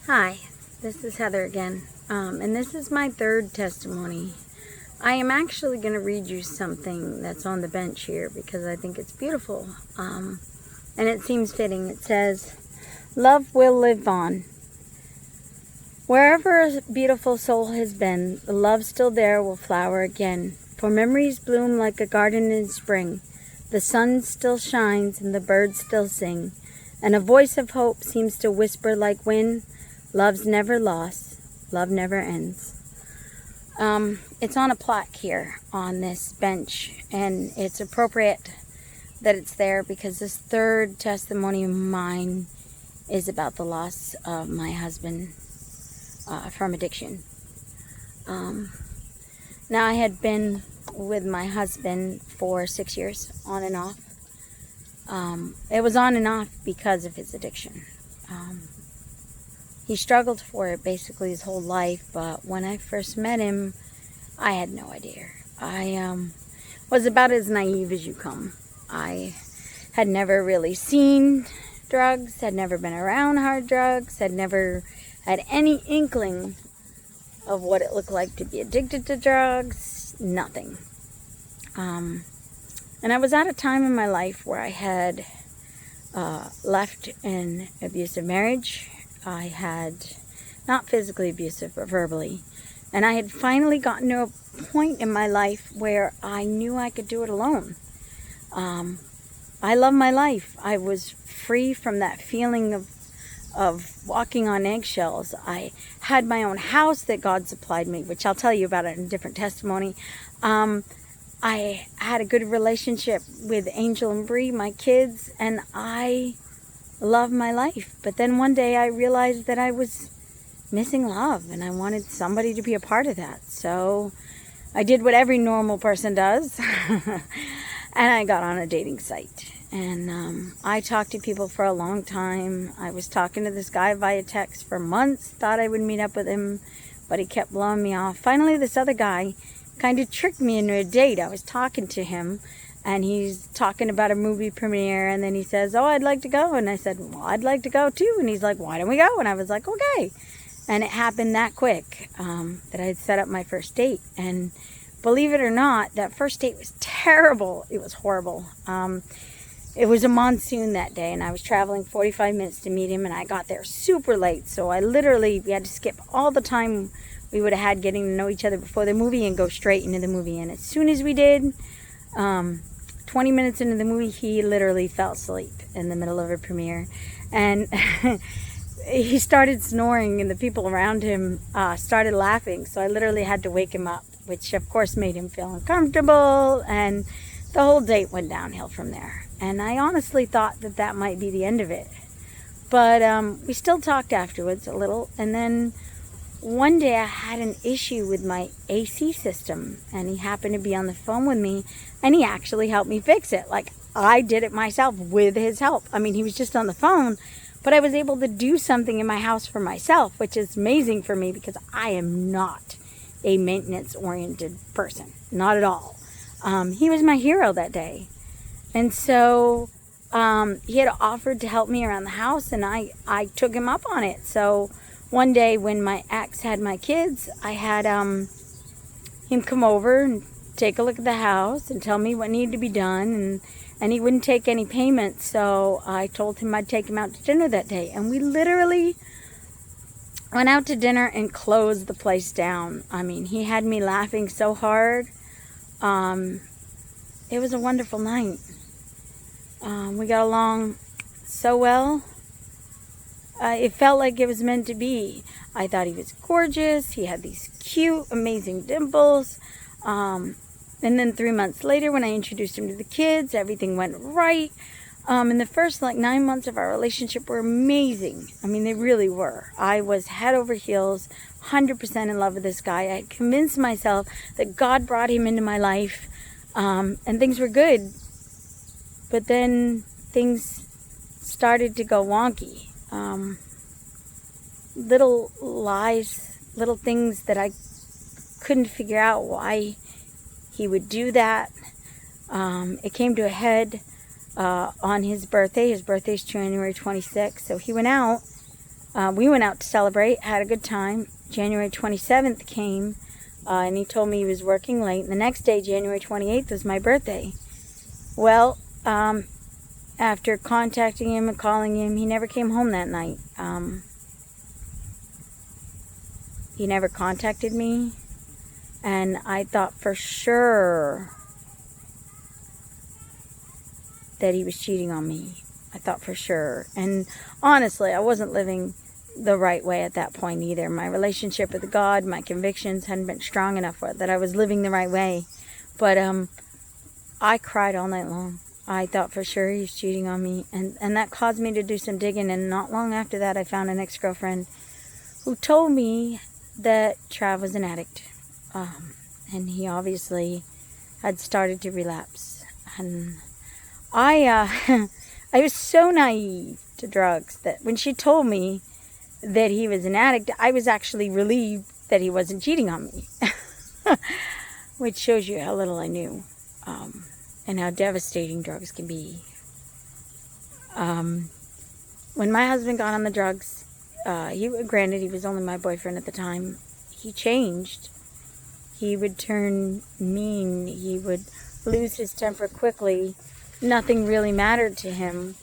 Hi, this is Heather again, and this is my third testimony. I am actually going to read you something that's on the bench here because I think it's beautiful, and it seems fitting. It says, "Love will live on. Wherever a beautiful soul has been, the love still there will flower again, for memories bloom like a garden in spring. The sun still shines and the birds still sing, and a voice of hope seems to whisper like wind, love's never lost, love never ends." It's on a plaque here on this bench, and it's appropriate that it's there because this third testimony of mine is about the loss of my husband from addiction. Now, I had been with my husband for 6 years, on and off. It was on and off because of his addiction. He struggled for it basically his whole life, but when I first met him, I had no idea. I was about as naive as you come. I had never really seen drugs, had never been around hard drugs, had never had any inkling of what it looked like to be addicted to drugs, nothing. And I was at a time in my life where I had left an abusive marriage. I had, not physically abusive, but verbally. And I had finally gotten to a point in my life where I knew I could do it alone. I love my life. I was free from that feeling of walking on eggshells. I had my own house that God supplied me, which I'll tell you about it in a different testimony. I had a good relationship with Angel and Bree, my kids, and I love my life. But then one day I realized that I was missing love and I wanted somebody to be a part of that. So I did what every normal person does and I got on a dating site. And I talked to people for a long time. I was talking to this guy via text for months, thought I would meet up with him, but he kept blowing me off. Finally, this other guy kind of tricked me into a date. I was talking to him and he's talking about a movie premiere, and then he says, "Oh, I'd like to go." And I said, "Well, I'd like to go too." And he's like, "Why don't we go?" And I was like, "Okay." And it happened that quick that I had set up my first date. And believe it or not, that first date was terrible. It was horrible. It was a monsoon that day, and I was traveling 45 minutes to meet him, and I got there super late. So we had to skip all the time we would have had getting to know each other before the movie and go straight into the movie. And as soon as we did, 20 minutes into the movie, he literally fell asleep in the middle of a premiere. And he started snoring, and the people around him started laughing. So I literally had to wake him up, which of course made him feel uncomfortable. And the whole date went downhill from there. And I honestly thought that that might be the end of it. But we still talked afterwards a little. And then one day I had an issue with my AC system, and he happened to be on the phone with me, and he actually helped me fix it. Like, I did it myself with his help. I mean, he was just on the phone, but I was able to do something in my house for myself, which is amazing for me because I am not a maintenance-oriented person. Not at all. He was my hero that day. And so he had offered to help me around the house, and I took him up on it. So one day when my ex had my kids, I had him come over and take a look at the house and tell me what needed to be done. And he wouldn't take any payment, so I told him I'd take him out to dinner that day. And we literally went out to dinner and closed the place down. I mean, he had me laughing so hard. It was a wonderful night. We got along so well. It felt like it was meant to be. I thought he was gorgeous. He had these cute, amazing dimples. And then 3 months later, when I introduced him to the kids, everything went right. And the first 9 months of our relationship were amazing. I mean, they really were. I was head over heels, 100% in love with this guy. I had convinced myself that God brought him into my life, and things were good. But then things started to go wonky. Little lies, little things that I couldn't figure out why he would do that. It came to a head on his birthday. His birthday's January 26th. So he went out We went out to celebrate, had a good time. January 27th came, and he told me he was working late. And the next day, January 28th, was my birthday. Well, after contacting him and calling him, he never came home that night. He never contacted me, and I thought for sure that he was cheating on me. I thought for sure. And honestly, I wasn't living the right way at that point either. My relationship with God, my convictions hadn't been strong enough that I was living the right way. But I cried all night long. I thought for sure he was cheating on me, and that caused me to do some digging. And not long after that, I found an ex-girlfriend who told me that Trav was an addict, and he obviously had started to relapse. And I I was so naive to drugs that when she told me that he was an addict, I was actually relieved that he wasn't cheating on me, which shows you how little I knew, and how devastating drugs can be. When my husband got on the drugs, granted, he was only my boyfriend at the time, he changed. He would turn mean. He would lose his temper quickly. Nothing really mattered to him.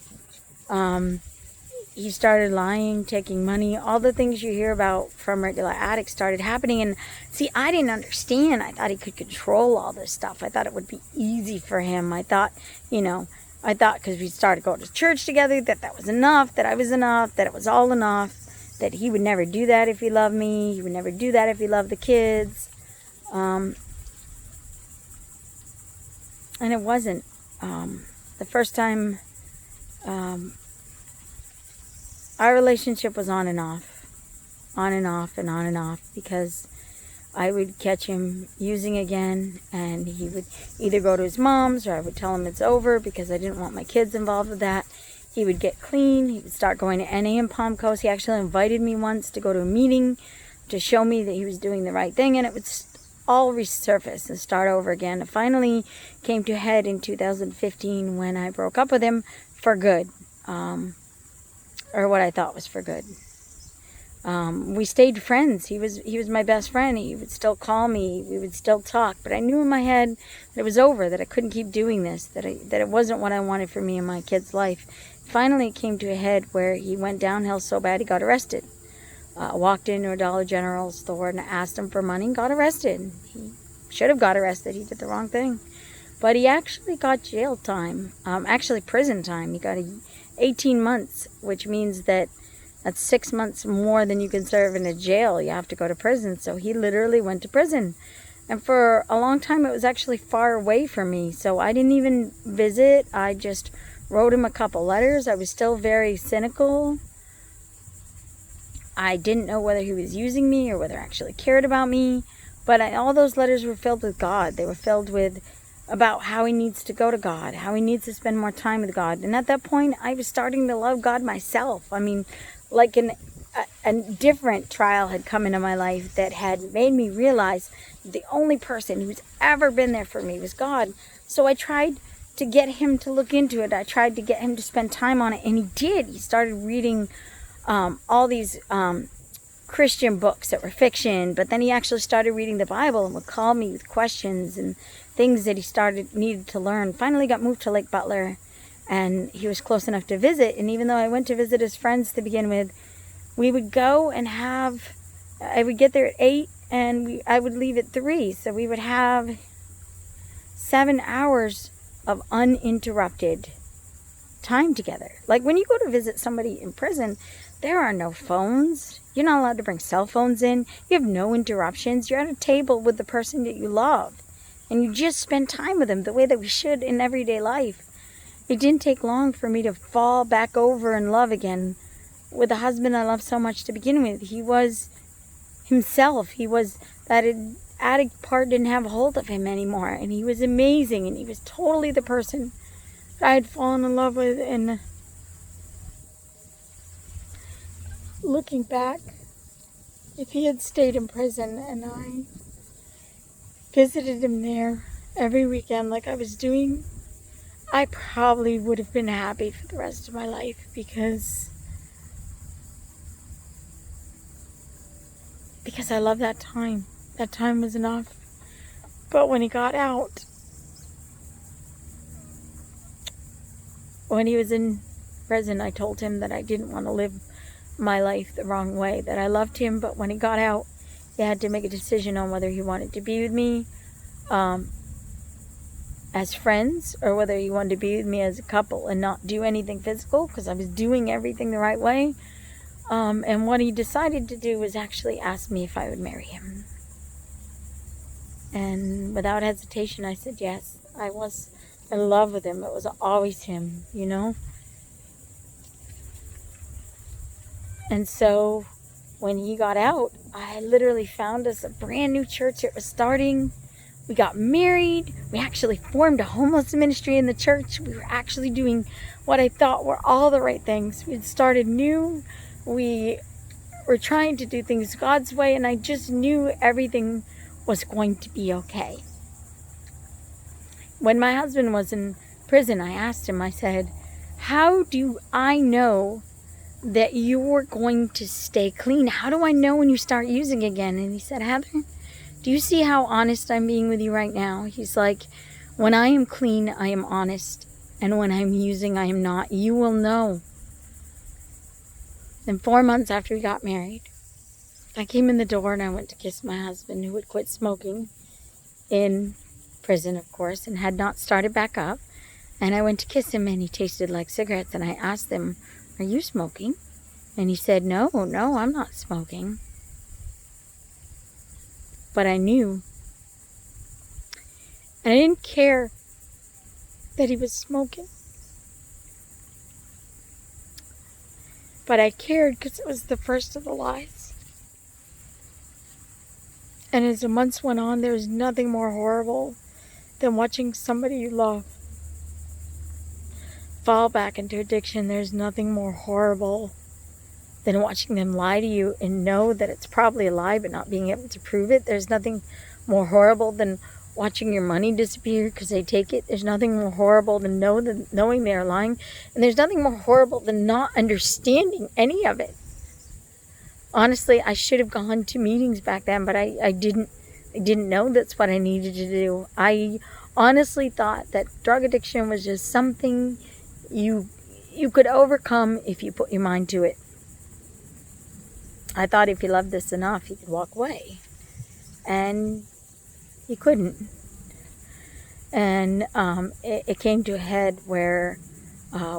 He started lying, taking money. All the things you hear about from regular addicts started happening. And see, I didn't understand. I thought he could control all this stuff. I thought it would be easy for him. I thought because we started going to church together, that was enough, that I was enough, that it was all enough, that he would never do that if he loved me. He would never do that if he loved the kids. And it wasn't. The first time, our relationship was on and off, because I would catch him using again, and he would either go to his mom's, or I would tell him it's over because I didn't want my kids involved with that. He would get clean. He would start going to NA in Palm Coast. He actually invited me once to go to a meeting to show me that he was doing the right thing, and it would all resurface and start over again. It finally came to a head in 2015 when I broke up with him for good, or what I thought was for good. We stayed friends. He was my best friend. He would still call me. We would still talk. But I knew in my head that it was over, that I couldn't keep doing this, that it wasn't what I wanted for me and my kid's life. Finally, it came to a head where he went downhill so bad he got arrested. Walked into a Dollar General store and asked him for money and got arrested. He should have got arrested. He did the wrong thing. But he actually got jail time. Actually prison time. He got 18 months, which means that's 6 months more than you can serve in a jail. You have to go to prison. So he literally went to prison. And for a long time, it was actually far away from me. So I didn't even visit. I just wrote him a couple letters. I was still very cynical. I didn't know whether he was using me or whether he actually cared about me. But all those letters were filled with God. They were filled with about how he needs to go to God, how he needs to spend more time with God. And at that point, I was starting to love God myself. I mean, like a different trial had come into my life that had made me realize the only person who's ever been there for me was God. So I tried to get him to look into it. I tried to get him to spend time on it, and he did. He started reading all these Christian books that were fiction, but then he actually started reading the Bible and would call me with questions and things that he needed to learn. Finally got moved to Lake Butler, and he was close enough to visit. And even though I went to visit his friends to begin with, we would go and I would get there at 8 and I would leave at 3. So we would have 7 hours of uninterrupted time together. Like when you go to visit somebody in prison, there are no phones. You're not allowed to bring cell phones in. You have no interruptions. You're at a table with the person that you love. And you just spend time with them the way that we should in everyday life. It didn't take long for me to fall back over in love again with a husband I loved so much to begin with. He was himself. He was that addict part didn't have a hold of him anymore. And he was amazing. And he was totally the person that I had fallen in love with. And looking back, if he had stayed in prison and I visited him there every weekend like I was doing, I probably would have been happy for the rest of my life, because because I love that time. That time was enough. But when he got out, when he was in prison, I told him that I didn't want to live my life the wrong way, that I loved him, but when he got out, he had to make a decision on whether he wanted to be with me as friends, or whether he wanted to be with me as a couple and not do anything physical, because I was doing everything the right way. And what he decided to do was actually ask me if I would marry him. And without hesitation, I said yes. I was in love with him. It was always him, you know. And so when he got out, I literally found us a brand new church. It was starting. We got married. We actually formed a homeless ministry in the church. We were actually doing what I thought were all the right things. We had started new. We were trying to do things God's way, and I just knew everything was going to be okay. When my husband was in prison, I asked him, I said, how do I know that you're going to stay clean? How do I know when you start using again? And he said, Heather, do you see how honest I'm being with you right now? He's like, when I am clean, I am honest. And when I'm using, I am not. You will know. And 4 months after we got married, I came in the door and I went to kiss my husband, who had quit smoking in prison, of course, and had not started back up. And I went to kiss him, and he tasted like cigarettes. And I asked him, are you smoking? And he said, no, I'm not smoking. But I knew. And I didn't care that he was smoking. But I cared because it was the first of the lies. And as the months went on, there was nothing more horrible than watching somebody you love fall back into addiction. There's nothing more horrible than watching them lie to you and know that it's probably a lie but not being able to prove it. There's nothing more horrible than watching your money disappear because they take it. There's nothing more horrible than knowing they're lying. And there's nothing more horrible than not understanding any of it. Honestly, I should have gone to meetings back then, but I didn't know that's what I needed to do. I honestly thought that drug addiction was just something you could overcome if you put your mind to it. I thought if you loved this enough, you could walk away. And you couldn't. And it came to a head where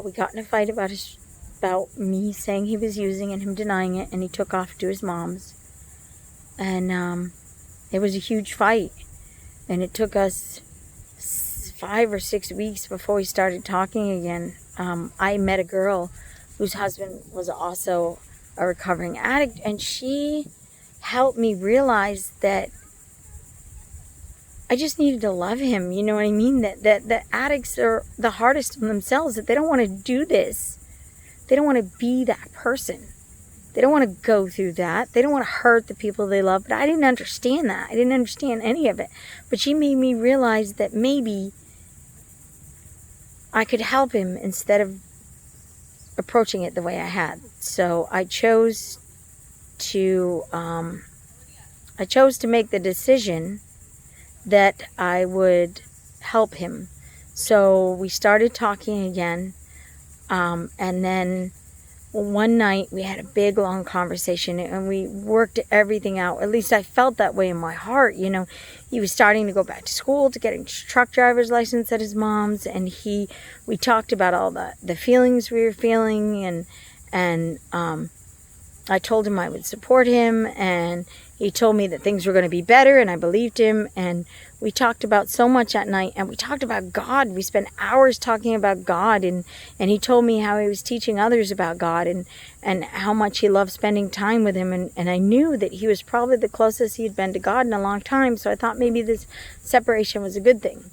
we got in a fight about me saying he was using and him denying it, and he took off to his mom's. And it was a huge fight. And it took us 5 or 6 weeks before we started talking again. I met a girl whose husband was also a recovering addict, and she helped me realize that I just needed to love him. You know what I mean? That the addicts are the hardest on themselves, that they don't want to do this. They don't want to be that person. They don't want to go through that. They don't want to hurt the people they love. But I didn't understand that. I didn't understand any of it. But she made me realize that maybe I could help him instead of approaching it the way I had. So I chose to make the decision that I would help him. So we started talking again, and then one night we had a big long conversation, and we worked everything out. At least I felt that way in my heart. You know, he was starting to go back to school to get a truck driver's license at his mom's, and we talked about all the feelings we were feeling, and I told him I would support him, and he told me that things were going to be better, and I believed him. And we talked about so much at night, and we talked about God. We spent hours talking about God, and he told me how he was teaching others about God, and how much he loved spending time with him. And I knew that he was probably the closest he had been to God in a long time, so I thought maybe this separation was a good thing.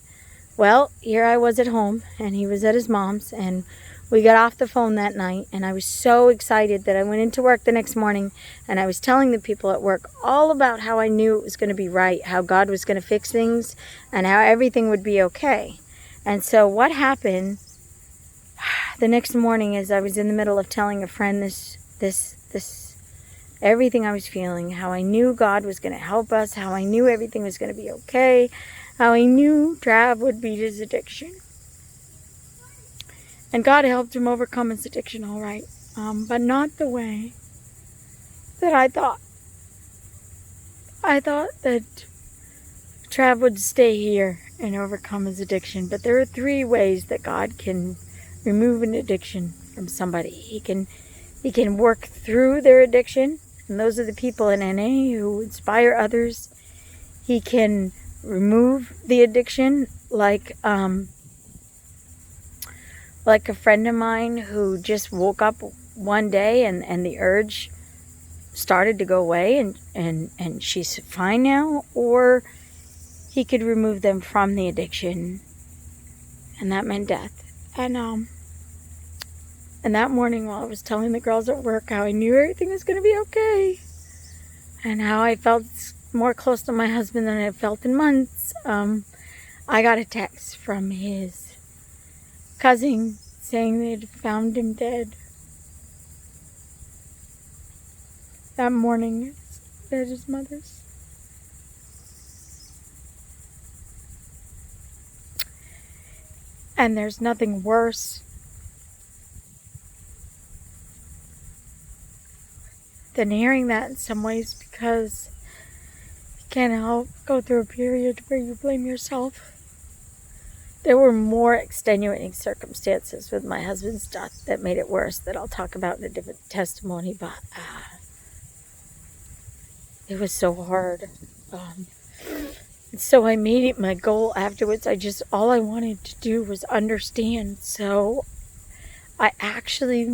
Well, here I was at home, and he was at his mom's, and we got off the phone that night, and I was so excited that I went into work the next morning, and I was telling the people at work all about how I knew it was going to be right, how God was going to fix things, and how everything would be okay. And so what happened the next morning is I was in the middle of telling a friend this everything I was feeling, how I knew God was going to help us, how I knew everything was going to be okay, how I knew Trav would beat his addiction. And God helped him overcome his addiction all right, but not the way that I thought. I thought that Trav would stay here and overcome his addiction, but there are 3 ways that God can remove an addiction from somebody. He can work through their addiction, and those are the people in NA who inspire others. He can remove the addiction, like a friend of mine who just woke up one day and the urge started to go away, and she's fine now. Or he could remove them from the addiction, and that meant death. And that morning, while I was telling the girls at work how I knew everything was going to be okay, and how I felt more close to my husband than I felt in months, I got a text from his cousin saying they'd found him dead. That morning at his mother's. And there's nothing worse than hearing that in some ways, because you can't help go through a period where you blame yourself. There were more extenuating circumstances with my husband's death that made it worse, that I'll talk about in a different testimony, but it was so hard. So I made it my goal afterwards. All I wanted to do was understand. So I actually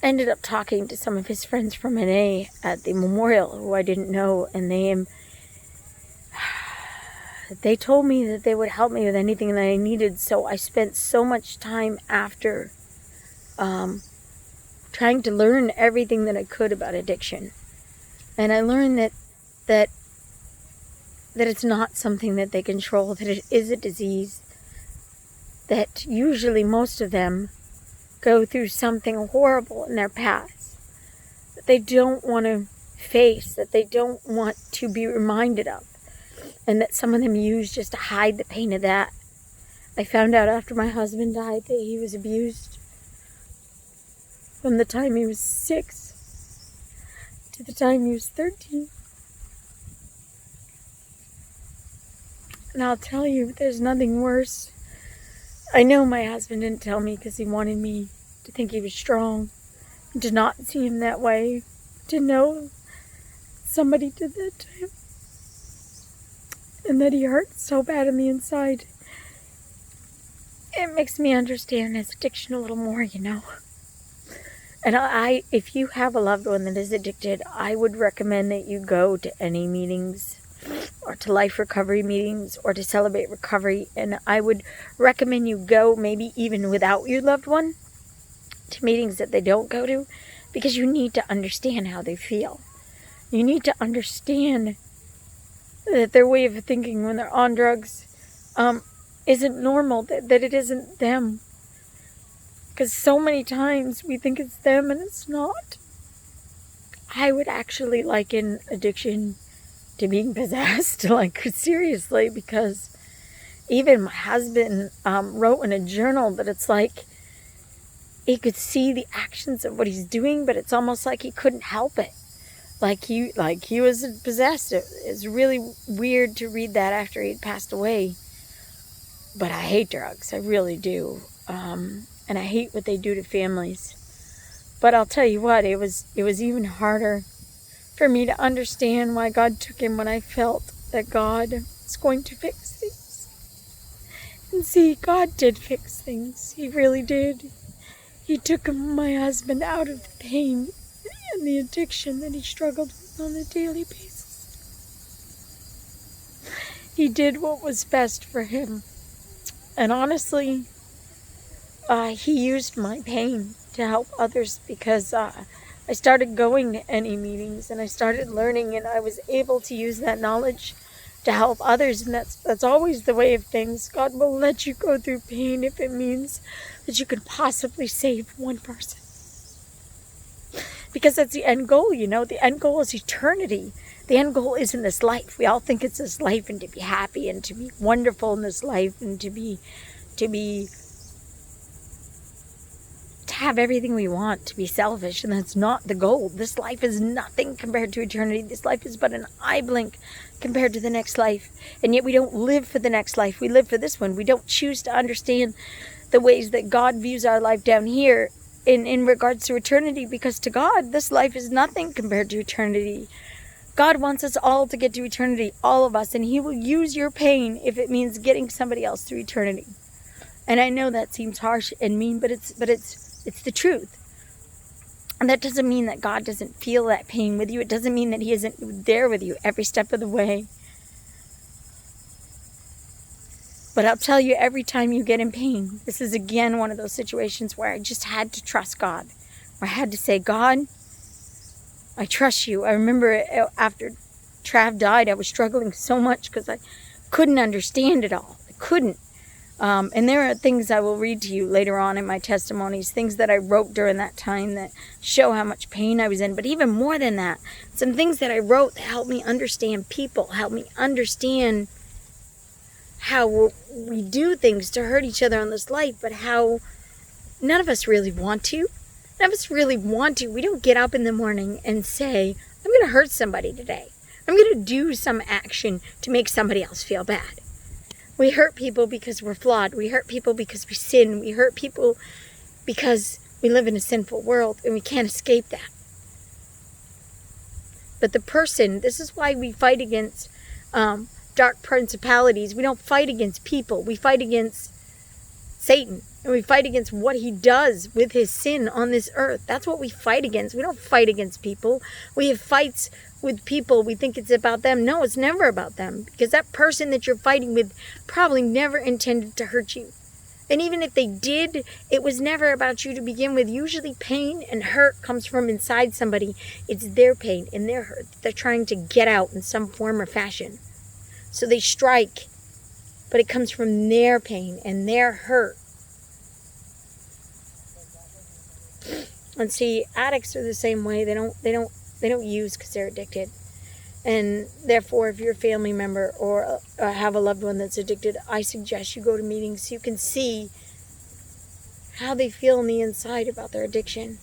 ended up talking to some of his friends from NA at the memorial who I didn't know, and they told me that they would help me with anything that I needed. So I spent so much time after trying to learn everything that I could about addiction. And I learned that it's not something that they control, that it is a disease, that usually most of them go through something horrible in their past that they don't want to face, that they don't want to be reminded of, and that some of them use just to hide the pain of that. I found out after my husband died that he was abused from the time he was 6 to the time he was 13. And I'll tell you, there's nothing worse. I know my husband didn't tell me because he wanted me to think he was strong, to not see him that way, to know somebody did that to him, and that he hurt so bad on the inside. It makes me understand his addiction a little more, you know. And if you have a loved one that is addicted, I would recommend that you go to any meetings, or to life recovery meetings, or to celebrate recovery. And I would recommend you go maybe even without your loved one to meetings that they don't go to, because you need to understand how they feel. You need to understand that their way of thinking when they're on drugs isn't normal, that it isn't them. Because so many times we think it's them and it's not. I would actually liken addiction to being possessed, like seriously, because even my husband wrote in a journal that it's like he could see the actions of what he's doing, but it's almost like he couldn't help it. Like he was possessed. It's really weird to read that after he'd passed away. But I hate drugs. I really do. And I hate what they do to families. But I'll tell you what, it was even harder for me to understand why God took him when I felt that God was going to fix things. And see, God did fix things. He really did. He took my husband out of the pain and the addiction that he struggled with on a daily basis. He did what was best for him. And honestly, he used my pain to help others, because I started going to any meetings and I started learning, and I was able to use that knowledge to help others. And that's always the way of things. God will let you go through pain if it means that you could possibly save one person. Because that's the end goal, you know. The end goal is eternity. The end goal isn't this life. We all think it's this life, and to be happy and to be wonderful in this life, and to have everything we want, to be selfish, and that's not the goal. This life is nothing compared to eternity. This life is but an eye blink compared to the next life. And yet we don't live for the next life. We live for this one. We don't choose to understand the ways that God views our life down here in regards to eternity, because to God, this life is nothing compared to eternity. God wants us all to get to eternity, all of us, and He will use your pain if it means getting somebody else through eternity. And I know that seems harsh and mean, but it's the truth. And that doesn't mean that God doesn't feel that pain with you. It doesn't mean that He isn't there with you every step of the way. But I'll tell you, every time you get in pain, this is again one of those situations where I just had to trust God. Where I had to say, God, I trust you. I remember after Trav died, I was struggling so much because I couldn't understand it all. I couldn't. And there are things I will read to you later on in my testimonies, things that I wrote during that time that show how much pain I was in. But even more than that, some things that I wrote that helped me understand people, helped me understand how we do things to hurt each other on this life, but how none of us really want to. None of us really want to. We don't get up in the morning and say, I'm going to hurt somebody today. I'm going to do some action to make somebody else feel bad. We hurt people because we're flawed. We hurt people because we sin. We hurt people because we live in a sinful world and we can't escape that. But the person, this is why we fight against dark principalities. We don't fight against people. We fight against Satan. And we fight against what he does with his sin on this earth. That's what we fight against. We don't fight against people. We have fights with people. We think it's about them. No, it's never about them. Because that person that you're fighting with probably never intended to hurt you. And even if they did, it was never about you to begin with. Usually pain and hurt comes from inside somebody. It's their pain and their hurt that they're trying to get out in some form or fashion. So they strike, but it comes from their pain and their hurt. And see, addicts are the same way. They don't use because they're addicted. And therefore, if you're a family member or have a loved one that's addicted, I suggest you go to meetings so you can see how they feel on the inside about their addiction.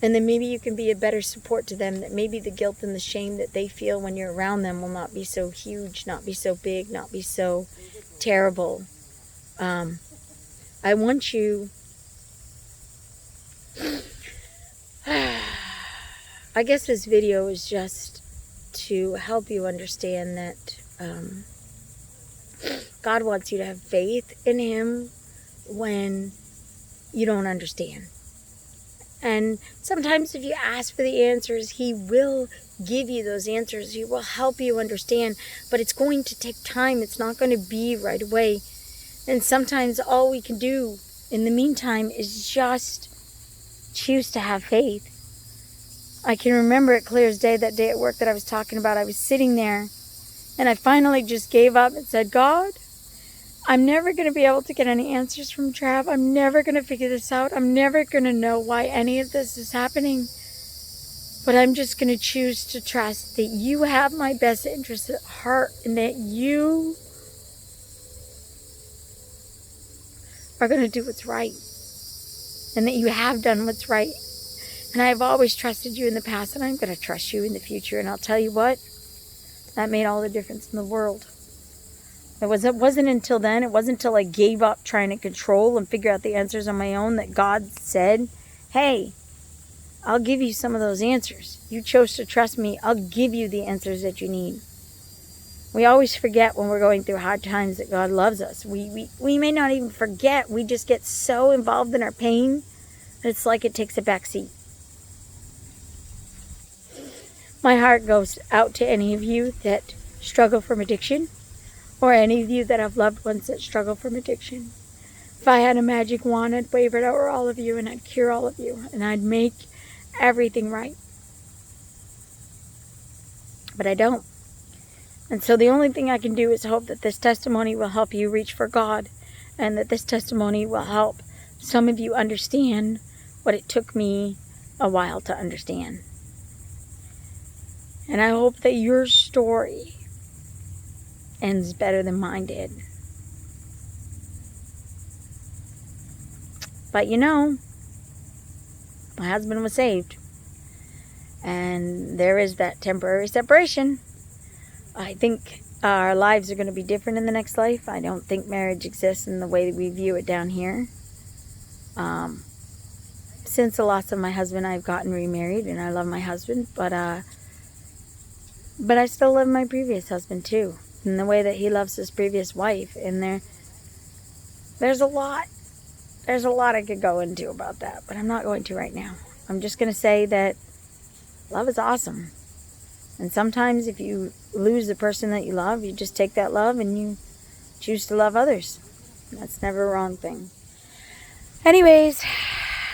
And then maybe you can be a better support to them, that maybe the guilt and the shame that they feel when you're around them will not be so huge, not be so big, not be so terrible. I want you... I guess this video is just to help you understand that God wants you to have faith in Him when you don't understand. And sometimes if you ask for the answers, He will give you those answers. He will help you understand. But it's going to take time. It's not going to be right away. And sometimes all we can do in the meantime is just choose to have faith. I can remember it clear as day, that day at work that I was talking about. I was sitting there and I finally just gave up and said, God, I'm never going to be able to get any answers from Trav. I'm never going to figure this out. I'm never going to know why any of this is happening. But I'm just going to choose to trust that you have my best interest at heart and that you are going to do what's right. And that you have done what's right. And I've always trusted you in the past, and I'm going to trust you in the future. And I'll tell you what, that made all the difference in the world. It wasn't until then, it wasn't until I gave up trying to control and figure out the answers on my own that God said, hey, I'll give you some of those answers. You chose to trust me. I'll give you the answers that you need. We always forget when we're going through hard times that God loves us. We may not even forget. We just get so involved in our pain that it's like it takes a back seat. My heart goes out to any of you that struggle from addiction, or any of you that have loved ones that struggle from addiction. If I had a magic wand, I'd wave it over all of you and I'd cure all of you and I'd make everything right. But I don't. And so the only thing I can do is hope that this testimony will help you reach for God, and that this testimony will help some of you understand what it took me a while to understand. And I hope that your story ends better than mine did. But you know, my husband was saved. And there is that temporary separation. I think our lives are going to be different in the next life. I don't think marriage exists in the way that we view it down here. Since the loss of my husband, I've gotten remarried, and I love my husband, but I still love my previous husband too, in the way that he loves his previous wife. And there's a lot I could go into about that, but I'm not going to right now. I'm just going to say that love is awesome. And sometimes if you lose the person that you love, you just take that love and you choose to love others. That's never a wrong thing. Anyways,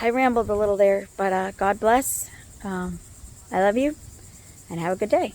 I rambled a little there, but God bless. I love you, and have a good day.